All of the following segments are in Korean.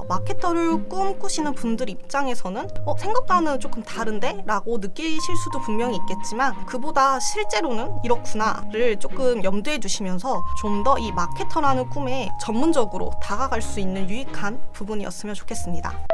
마케터를 꿈꾸시는 분들 입장에서는 생각과는 조금 다른데? 라고 느끼실 수도 분명히 있겠지만 그보다 실제로는 이렇구나를 조금 염두에 두시면서 좀 더 이 마케터라는 꿈에 전문적으로 다가갈 수 있는 유익한 부분이었으면 좋겠습니다.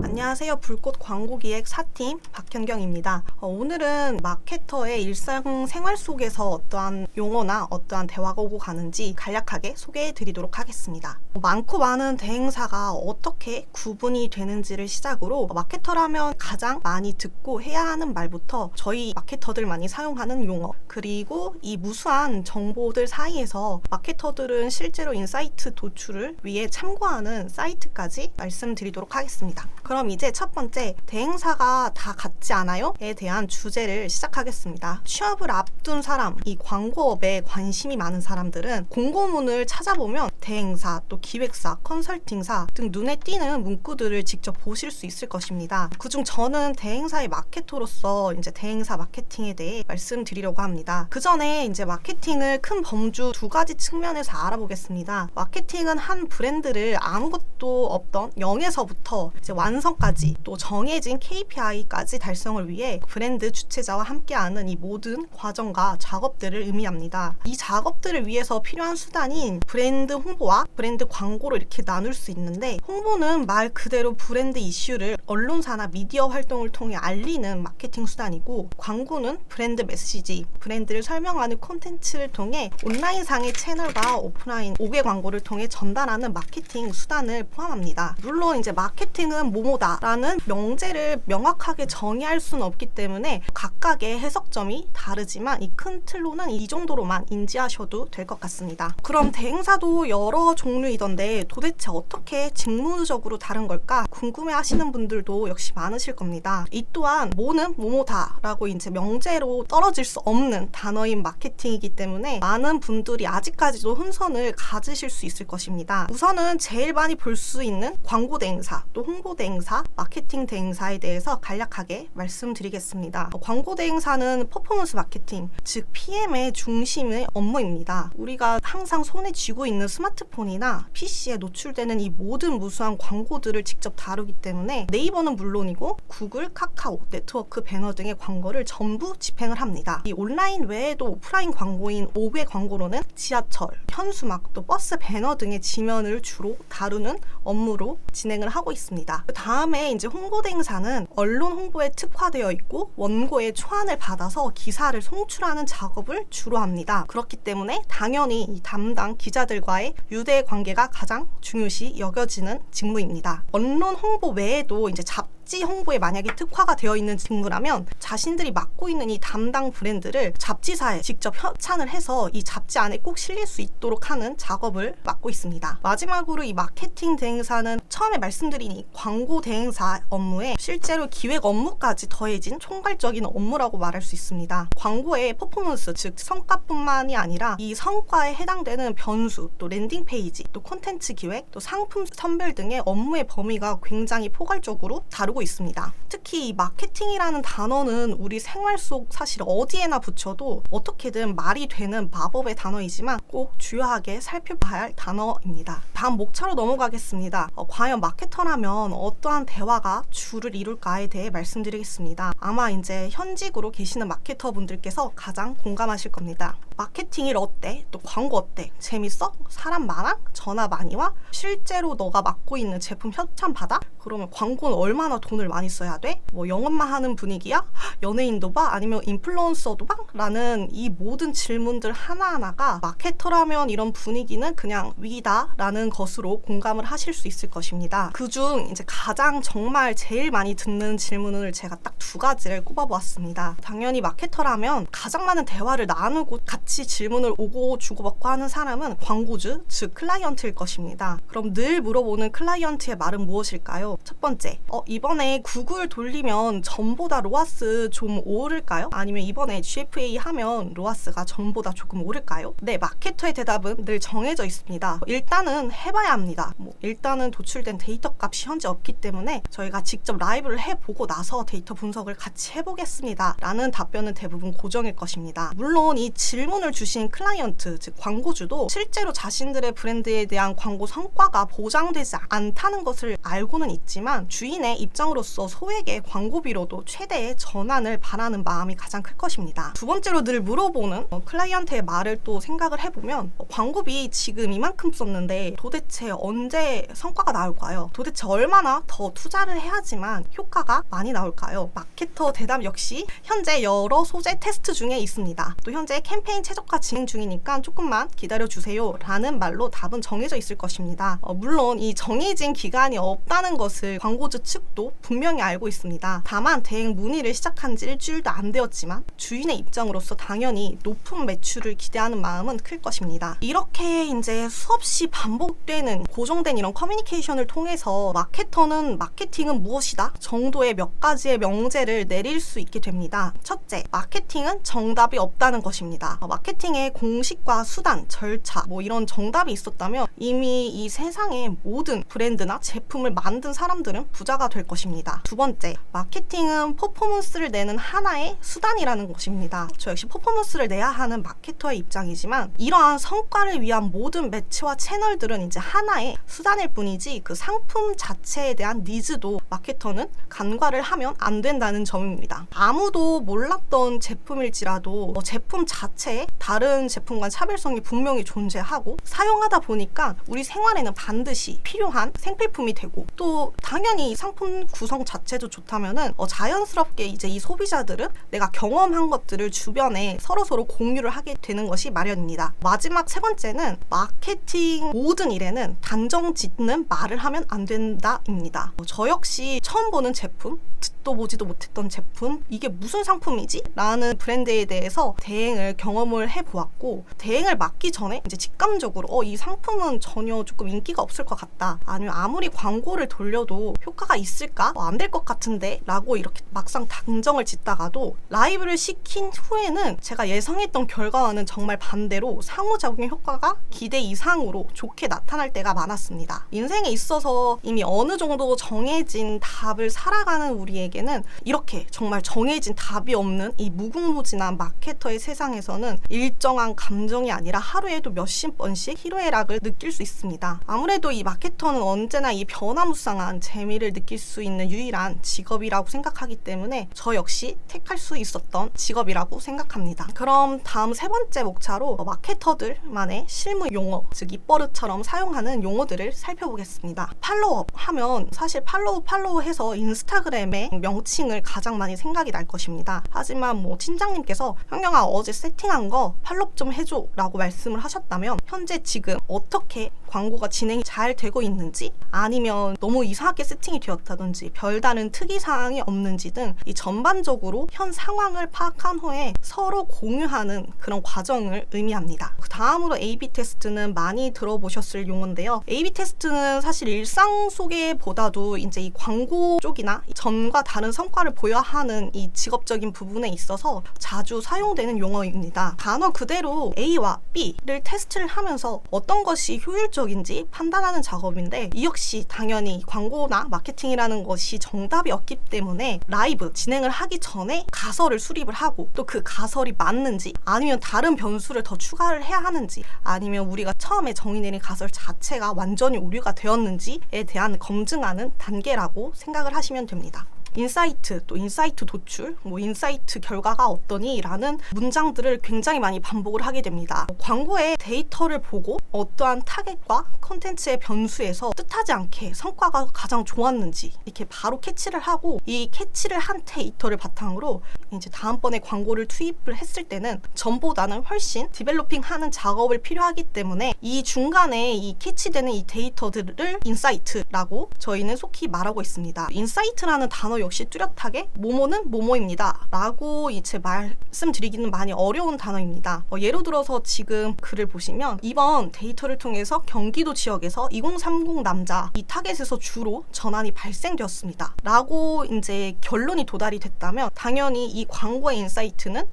안녕하세요. 불꽃 광고기획 4팀 박현경입니다. 오늘은 마케터의 일상생활 속에서 어떠한 용어나 어떠한 대화가 오고 가는지 간략하게 소개해 드리도록 하겠습니다. 많고 많은 대행사가 어떻게 구분이 되는지를 시작으로 마케터라면 가장 많이 듣고 해야 하는 말부터 저희 마케터들만이 사용하는 용어, 그리고 이 무수한 정보들 사이에서 마케터들은 실제로 인사이트 도출을 위해 참고하는 사이트까지 말씀드리도록 하겠습니다. 그럼 이제 첫 번째, 대행사가 다 같지 않아요? 에 대한 주제를 시작하겠습니다. 취업을 앞둔 사람, 이 광고업에 관심이 많은 사람들은 공고문을 찾아보면 대행사, 또 기획사, 컨설팅사 등 눈에 띄는 문구들을 직접 보실 수 있을 것입니다. 그중 저는 대행사의 마케터로서 이제 대행사 마케팅에 대해 말씀드리려고 합니다. 그 전에 이제 마케팅을 큰 범주 두 가지 측면에서 알아보겠습니다. 마케팅은 한 브랜드를 아무것도 없던 0에서부터 이제 완성까지 또 정해진 KPI까지 달성을 위해 브랜드 주체자와 함께하는 이 모든 과정과 작업들을 의미합니다. 이 작업들을 위해서 필요한 수단인 브랜드 홍보와 브랜드 광고로 이렇게 나눌 수 있는데, 홍보는 말 그대로 브랜드 이슈를 언론사나 미디어 활동을 통해 알리는 마케팅 수단이고, 광고는 브랜드 메시지, 브랜드를 설명하는 콘텐츠를 통해 온라인상의 채널과 오프라인 5개 광고를 통해 전달하는 마케팅 수단을 포함합니다. 물론 이제 마케팅은 뭐뭐다라는 명제를 명확하게 정의할 수는 없기 때문에 각각의 해석점이 다르지만 이 큰 틀로는 이 정도로만 인지하셔도 될 것 같습니다. 그럼 대행사도 여러 종류이던데 도대체 어떻게 직무적으로 다른 걸까 궁금해 하시는 분들도 역시 많으실 겁니다. 이 또한 뭐는 뭐뭐다라고 이제 명제로 떨어질 수 없는 단어인 마케팅이기 때문에 많은 분들이 아직까지도 혼선을 가지실 수 있을 것입니다. 우선은 제일 많이 볼 수 있는 광고 대행사, 또 홍보 대행사, 마케팅 대행사에 대해서 간략하게 말씀드리겠습니다. 광고 대행사는 퍼포먼스 마케팅, 즉 PM의 중심의 업무입니다. 우리가 항상 손에 쥐고 있는 스마트폰이나 PC에 노출되는 이 모든 무수한 광고들을 직접 다루기 때문에 네이버는 물론이고 구글, 카카오, 네트워크 배너 등의 광고를 전부 집행을 합니다. 이 온라인 외에도 오프라인 광고인 5개 광고로는 지하철, 현수막, 또 버스 배너 등의 지면을 주로 다루는 업무로 진행을 하고 있습니다. 그 다음에 이제 홍보 대행사는 언론 홍보에 특화되어 있고 원고의 초안을 받아서 기사를 송출하는 작업을 주로 합니다. 그렇기 때문에 당연히 이 담당 기자들과의 유대 관계가 가장 중요시 여겨지는 직무입니다. 언론 홍보 외에도 이제 잡지 홍보에 만약에 특화가 되어 있는 직무라면 자신들이 맡고 있는 이 담당 브랜드를 잡지사에 직접 협찬을 해서 이 잡지 안에 꼭 실릴 수 있도록 하는 작업을 맡고 있습니다. 마지막으로 이 마케팅 대행사는 처음에 말씀드린 이 광고 대행사 업무에 실제로 기획 업무까지 더해진 총괄적인 업무라고 말할 수 있습니다. 광고의 퍼포먼스, 즉 성과뿐만이 아니라 이 성과에 해당되는 변수, 또 랜딩 페이지, 또 콘텐츠 기획, 또 상품 선별 등의 업무의 범위가 굉장히 포괄적으로 다루고 있습니다. 특히 이 마케팅이라는 단어는 우리 생활 속 사실 어디에나 붙여도 어떻게든 말이 되는 마법의 단어이지만 꼭 주요하게 살펴봐야 할 단어입니다. 다음 목차로 넘어가겠습니다. 과연 마케터라면 어떠한 대화가 주를 이룰까에 대해 말씀드리겠습니다. 아마 이제 현직으로 계시는 마케터 분들께서 가장 공감하실 겁니다. 마케팅 일 어때? 또 광고 어때? 재밌어? 사람 많아? 전화 많이 와? 실제로 너가 맡고 있는 제품 협찬 받아? 그러면 광고는 얼마나 돈을 많이 써야 돼? 뭐 영업만 하는 분위기야? 연예인도 봐? 아니면 인플루언서도 봐? 라는 이 모든 질문들 하나하나가 마케터라면 이런 분위기는 그냥 위기다 라는 것으로 공감을 하실 수 있을 것입니다. 그중 이제 가장 정말 제일 많이 듣는 질문을 제가 딱 두 가지를 꼽아보았습니다. 당연히 마케터라면 가장 많은 대화를 나누고 같이 질문을 오고 주고받고 하는 사람은 광고주, 즉 클라이언트일 것입니다. 그럼 늘 물어보는 클라이언트의 말은 무엇일까요? 첫 번째, 이번 이번에 구글 돌리면 전보다 로아스 좀 오를까요? 아니면 이번에 GFA 하면 로아스가 전보다 조금 오를까요? 네, 마케터의 대답은 늘 정해져 있습니다. 일단은 해봐야 합니다. 일단은 도출된 데이터 값이 현재 없기 때문에 저희가 직접 라이브를 해보고 나서 데이터 분석을 같이 해보겠습니다 라는 답변은 대부분 고정일 것입니다. 물론 이 질문을 주신 클라이언트, 즉 광고주도 실제로 자신들의 브랜드에 대한 광고 성과가 보장되지 않다는 것을 알고는 있지만 주인의 입장으로서 소액의 광고비로도 최대의 전환을 바라는 마음이 가장 클 것입니다. 두 번째로 늘 물어보는 클라이언트의 말을 또 생각을 해보면 광고비 지금 이만큼 썼는데 도대체 언제 성과가 나올까요? 도대체 얼마나 더 투자를 해야지만 효과가 많이 나올까요? 마케터 대답 역시 현재 여러 소재 테스트 중에 있습니다. 또 현재 캠페인 최적화 진행 중이니까 조금만 기다려주세요 라는 말로 답은 정해져 있을 것입니다. 물론 이 정해진 기간이 없다는 것을 광고주 측도 분명히 알고 있습니다. 다만 대행 문의를 시작한 지 일주일도 안 되었지만 주인의 입장으로서 당연히 높은 매출을 기대하는 마음은 클 것입니다. 이렇게 이제 수없이 반복되는 고정된 이런 커뮤니케이션을 통해서 마케터는 마케팅은 무엇이다 정도의 몇 가지의 명제를 내릴 수 있게 됩니다. 첫째, 마케팅은 정답이 없다는 것입니다. 마케팅의 공식과 수단, 절차 이런 정답이 있었다면 이미 이 세상의 모든 브랜드나 제품을 만든 사람들은 부자가 될 것입니다. 두 번째, 마케팅은 퍼포먼스를 내는 하나의 수단이라는 것입니다. 저 역시 퍼포먼스를 내야 하는 마케터의 입장이지만 이러한 성과를 위한 모든 매체와 채널들은 이제 하나의 수단일 뿐이지 그 상품 자체에 대한 니즈도 마케터는 간과를 하면 안 된다는 점입니다. 아무도 몰랐던 제품일지라도 제품 자체에 다른 제품과 차별성이 분명히 존재하고 사용하다 보니까 우리 생활에는 반드시 필요한 생필품이 되고 또 당연히 상품 구성 자체도 좋다면은 자연스럽게 이제 이 소비자들은 내가 경험한 것들을 주변에 서로서로 공유를 하게 되는 것이 마련입니다. 마지막 세 번째는 마케팅 모든 일에는 단정 짓는 말을 하면 안 된다입니다. 저 역시 처음 보는 제품, 듣도 보지도 못했던 제품, 이게 무슨 상품이지? 라는 브랜드에 대해서 대행을 경험을 해보았고 대행을 맡기 전에 이제 직감적으로 이 상품은 전혀 조금 인기가 없을 것 같다, 아니면 아무리 광고를 돌려도 효과가 있을까? 안 될 것 같은데? 라고 이렇게 막상 단정을 짓다가도 라이브를 시킨 후에는 제가 예상했던 결과와는 정말 반대로 상호작용의 효과가 기대 이상으로 좋게 나타날 때가 많았습니다. 인생에 있어서 이미 어느 정도 정해진 답을 살아가는 우리에게는 이렇게 정말 정해진 답이 없는 이 무궁무진한 마케터의 세상에서는 일정한 감정이 아니라 하루에도 몇십 번씩 희로애락을 느낄 수 있습니다. 아무래도 이 마케터는 언제나 이 변화무쌍한 재미를 느낄 수 있는 유일한 직업이라고 생각하기 때문에 저 역시 택할 수 있었던 직업이라고 생각합니다. 그럼 다음 세 번째 목차로 마케터들만의 실무 용어, 즉 입버릇처럼 사용하는 용어들을 살펴보겠습니다. 팔로우업 하면 사실 팔로우 해서 인스타그램의 명칭을 가장 많이 생각이 날 것입니다. 하지만 팀장님께서 형영아 어제 세팅한 거 팔로우 좀 해줘 라고 말씀을 하셨다면 현재 지금 어떻게 광고가 진행이 잘 되고 있는지, 아니면 너무 이상하게 세팅이 되었다든지 별다른 특이사항이 없는지 등 이 전반적으로 현 상황을 파악한 후에 서로 공유하는 그런 과정을 의미합니다. 그 다음으로 A/B 테스트는 많이 들어보셨을 용어인데요. A/B 테스트는 사실 일상 소개보다도 이제 이 광고 쪽이나 전과 다른 성과를 보여야 하는 이 직업적인 부분에 있어서 자주 사용되는 용어입니다. 단어 그대로 A와 B를 테스트를 하면서 어떤 것이 효율적인지 판단하는 작업인데 이 역시 당연히 광고나 마케팅이라는 것이 정답이 없기 때문에 라이브 진행을 하기 전에 가설을 수립을 하고 또 그 가설이 맞는지, 아니면 다른 변수를 더 추가를 해야 하는지, 아니면 우리가 처음에 정의 내린 가설 자체가 완전히 오류가 되었는지에 대한 검증하는 단계라고 생각을 하시면 됩니다. 인사이트, 또 인사이트 도출, 인사이트 결과가 어떠니? 라는 문장들을 굉장히 많이 반복을 하게 됩니다. 광고의 데이터를 보고 어떠한 타겟과 컨텐츠의 변수에서 뜻하지 않게 성과가 가장 좋았는지 이렇게 바로 캐치를 하고, 이 캐치를 한 데이터를 바탕으로 이제 다음번에 광고를 투입을 했을 때는 전보다는 훨씬 디벨로핑하는 작업을 필요하기 때문에 이 중간에 이 캐치되는 이 데이터들을 인사이트라고 저희는 속히 말하고 있습니다. 인사이트라는 단어 역시 뚜렷하게 모모는 모모입니다 라고 이제 말씀드리기는 많이 어려운 단어입니다. 예를 들어서 지금 글을 보시면 이번 데이터를 통해서 경기도 지역에서 2030 남자 이 타겟에서 주로 전환이 발생되었습니다 라고 이제 결론이 도달이 됐다면 당연히 이 광고의 인사이트는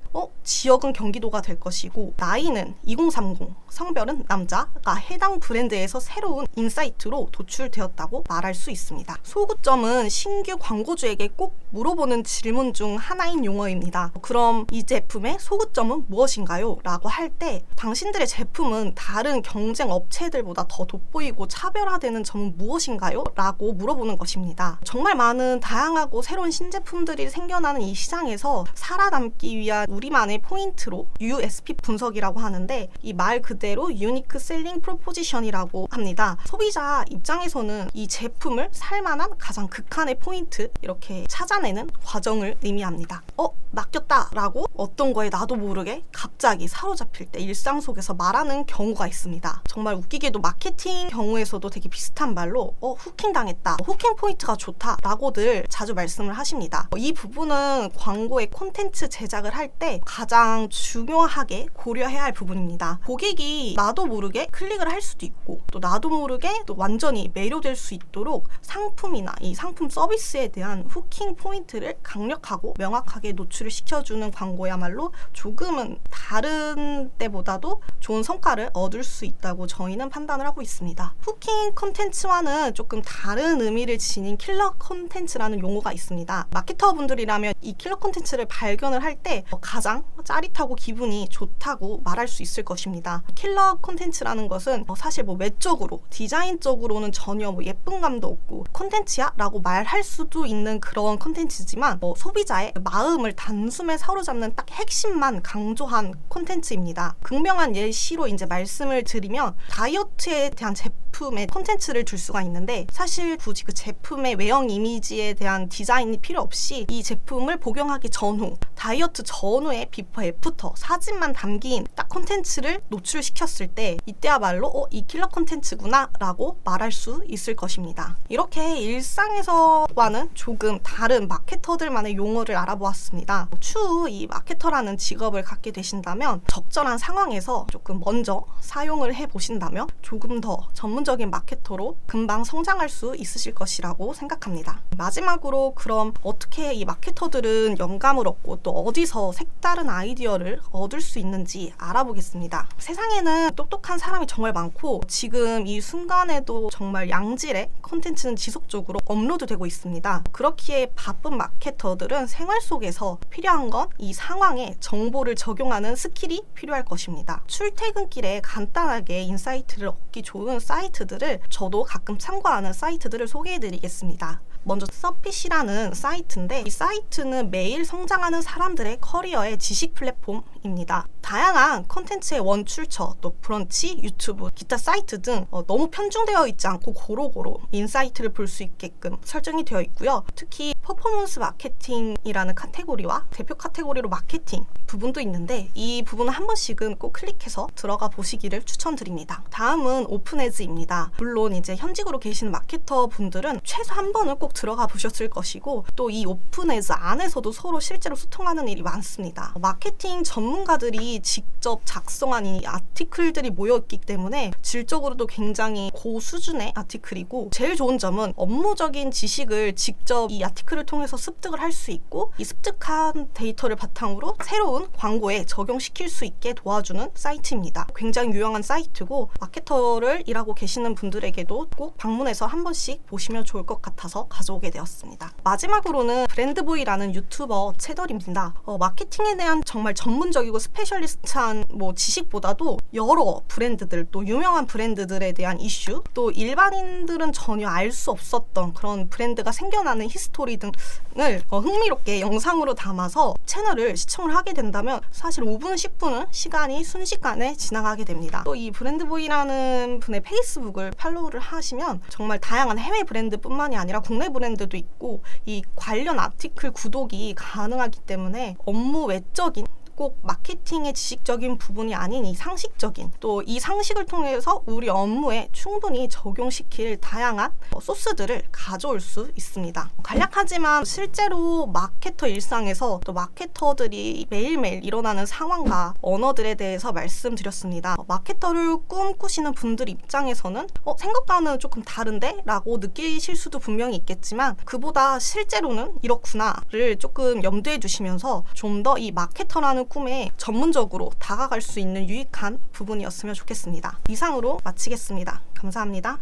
지역은 경기도가 될 것이고 나이는 2030, 성별은 남자가 해당 브랜드에서 새로운 인사이트로 도출되었다고 말할 수 있습니다. 소구점은 신규 광고주에게 꼭 물어보는 질문 중 하나인 용어입니다. 그럼 이 제품의 소구점은 무엇인가요? 라고 할 때 당신들의 제품은 다른 경쟁 업체들보다 더 돋보이고 차별화되는 점은 무엇인가요? 라고 물어보는 것입니다. 정말 많은 다양하고 새로운 신제품들이 생겨나는 이 시장에서 살아남기 위한 우리만의 포인트로 USP 분석이라고 하는데 이 말 그대로 유니크 셀링 프로포지션이라고 합니다. 소비자 입장에서는 이 제품을 살만한 가장 극한의 포인트 이렇게 찾아내는 과정을 의미합니다. 낚였다 라고 어떤 거에 나도 모르게 갑자기 사로잡힐 때 일상 속에서 말하는 경우가 있습니다. 정말 웃기게도 마케팅 경우에서도 되게 비슷한 말로 후킹 당했다, 후킹 포인트가 좋다 라고들 자주 말씀을 하십니다. 이 부분은 광고의 콘텐츠 제작을 할 때 가장 중요하게 고려해야 할 부분입니다. 고객이 나도 모르게 클릭을 할 수도 있고 또 나도 모르게 또 완전히 매료될 수 있도록 상품이나 이 상품 서비스에 대한 후킹 포인트를 강력하고 명확하게 노출을 시켜주는 광고야말로 조금은 다른 때보다도 좋은 성과를 얻을 수 있다고 저희는 판단을 하고 있습니다. 후킹 콘텐츠와는 조금 다른 의미를 지닌 킬러 콘텐츠라는 용어가 있습니다. 마케터 분들이라면 이 킬러 콘텐츠를 발견을 할 때 가장 짜릿하고 기분이 좋다고 말할 수 있을 것입니다. 킬러 콘텐츠라는 것은 사실 외적으로 디자인적으로는 전혀 예쁜 감도 없고 콘텐츠야 라고 말할 수도 있는 그런 콘텐츠지만 소비자의 마음을 단숨에 사로잡는 딱 핵심만 강조한 콘텐츠입니다. 극명한 예시로 이제 말씀을 드리면 다이어트에 대한 제품의 콘텐츠를 줄 수가 있는데 사실 굳이 그 제품의 외형 이미지에 대한 디자인이 필요 없이 이 제품을 복용하기 전후 다이어트 전후의 비포 애프터 사진만 담긴 딱 콘텐츠를 노출시켰을 때 이때야말로 이 킬러 콘텐츠구나 라고 말할 수 있을 것입니다. 이렇게 일상에서와는 조금 다른 마케터들만의 용어를 알아보았습니다. 추후 이 마케터라는 직업을 갖게 되신다면 적절한 상황에서 조금 먼저 사용을 해보신다면 조금 더 전문적인 마케터로 금방 성장할 수 있으실 것이라고 생각합니다. 마지막으로 그럼 어떻게 이 마케터들은 영감을 얻고 또 어디서 색다른 아이디어를 얻을 수 있는지 알아보겠습니다. 세상에는 똑똑한 사람이 정말 많고 지금 이 순간에도 정말 양질의 콘텐츠는 지속적으로 업로드되고 있습니다. 그렇기에 바쁜 마케터들은 생활 속에서 필요한 건 이 상황에 정보를 적용하는 스킬이 필요할 것입니다. 출퇴근길에 간단하게 인사이트를 얻기 좋은 사이트들을 저도 가끔 참고하는 사이트들을 소개해드리겠습니다. 먼저 서핏이라는 사이트인데 이 사이트는 매일 성장하는 사람들의 커리어의 지식 플랫폼입니다. 다양한 콘텐츠의 원출처, 또 브런치, 유튜브, 기타 사이트 등 너무 편중되어 있지 않고 고루고루 인사이트를 볼 수 있게끔 설정이 되어 있고요. 특히 퍼포먼스 마케팅이라는 카테고리와 대표 카테고리로 마케팅 부분도 있는데 이 부분은 한 번씩은 꼭 클릭해서 들어가 보시기를 추천드립니다. 다음은 오픈에즈입니다. 물론 이제 현직으로 계시는 마케터 분들은 최소 한 번은 꼭 들어가 보셨을 것이고 또 이 오픈에즈 안에서도 서로 실제로 소통하는 일이 많습니다. 마케팅 전문가들이 직접 작성한 이 아티클들이 모여있기 때문에 질적으로도 굉장히 고수준의 아티클이고 제일 좋은 점은 업무적인 지식을 직접 이 아티클을 통해서 습득을 할 수 있고 이 습득한 데이터를 바탕으로 새로운 광고에 적용시킬 수 있게 도와주는 사이트입니다. 굉장히 유용한 사이트고 마케터를 일하고 계시는 분들에게도 꼭 방문해서 한 번씩 보시면 좋을 것 같아서 가져오게 되었습니다. 마지막으로는 브랜드보이라는 유튜버 채널입니다. 마케팅에 대한 정말 전문적이고 스페셜리스트한 지식보다도 여러 브랜드들 또 유명한 브랜드들에 대한 이슈 또 일반인들은 전혀 알 수 없었던 그런 브랜드가 생겨나는 히스토리 등을 흥미롭게 영상으로 담아서 채널을 시청을 하게 된다면 사실 5분, 10분은 시간이 순식간에 지나가게 됩니다. 또 이 브랜드보이라는 분의 페이스북을 팔로우를 하시면 정말 다양한 해외 브랜드뿐만이 아니라 국내 브랜드도 있고 이 관련 아티클 구독이 가능하기 때문에 업무 외적인 꼭 마케팅의 지식적인 부분이 아닌 이 상식적인, 또 이 상식을 통해서 우리 업무에 충분히 적용시킬 다양한 소스들을 가져올 수 있습니다. 간략하지만 실제로 마케터 일상에서 또 마케터들이 매일매일 일어나는 상황과 언어들에 대해서 말씀드렸습니다. 마케터를 꿈꾸시는 분들 입장에서는 생각과는 조금 다른데? 라고 느끼실 수도 분명히 있겠지만 그보다 실제로는 이렇구나를 조금 염두해 주시면서 좀 더 이 마케터라는 꿈에 전문적으로 다가갈 수 있는 유익한 부분이었으면 좋겠습니다. 이상으로 마치겠습니다. 감사합니다.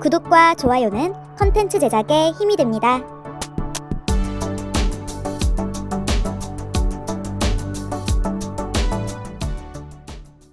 구독과 좋아요는 컨텐츠 제작에 힘이 됩니다.